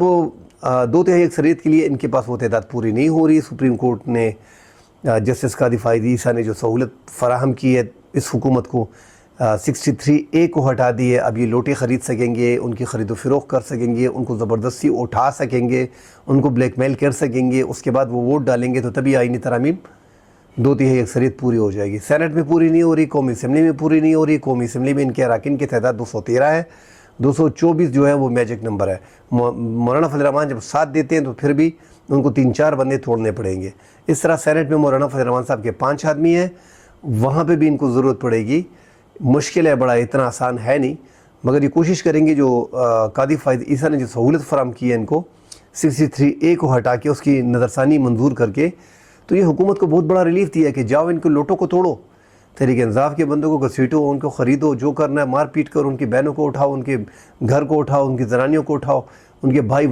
وہ 2/3 اکثریت کے لیے ان کے پاس وہ تعداد پوری نہیں ہو رہی. سپریم کورٹ نے جسٹس قاضی فائد عیسیٰ نے جو سہولت فراہم کی ہے اس حکومت کو 63A کو ہٹا دی ہے. اب یہ لوٹے خرید سکیں گے, ان کی خرید و فروخت کر سکیں گے, ان کو زبردستی اٹھا سکیں گے, ان کو بلیک میل کر سکیں گے. اس کے بعد وہ ووٹ ڈالیں گے تو تبھی آئینی ترامیم 2/3 اکثریت پوری ہو جائے گی. سینٹ میں پوری نہیں ہو رہی, قومی اسمبلی میں پوری نہیں ہو رہی. قومی اسمبلی میں ان کے اراکین کی تعداد 213 ہے. 224 جو ہے وہ میجک نمبر ہے. مولانا فضل الرحمان جب ساتھ دیتے ہیں تو پھر بھی ان کو 3-4 بندے توڑنے پڑیں گے. اس طرح سینٹ میں مولانا فضل الرحمان صاحب کے 5 آدمی ہیں, وہاں پہ بھی ان کو ضرورت پڑے گی. مشکل ہے بڑا, اتنا آسان ہے نہیں, مگر یہ کوشش کریں گے. جو قاضی فائد عیسیٰ نے جو سہولت فراہم کی ہے ان کو 63A کو ہٹا کے اس کی نظر ثانی منظور کر کے, تو یہ حکومت کو بہت بڑا ریلیف دیا ہے کہ جاؤ ان کو لوٹوں کو توڑو, تحریک انصاف کے بندوں کو گھسیٹو, ان کو خریدو, جو کرنا ہے مار پیٹ کرو, ان کی بہنوں کو اٹھاؤ, ان کے گھر کو اٹھاؤ, ان کی زنانیوں کو اٹھاؤ, ان کے بھائی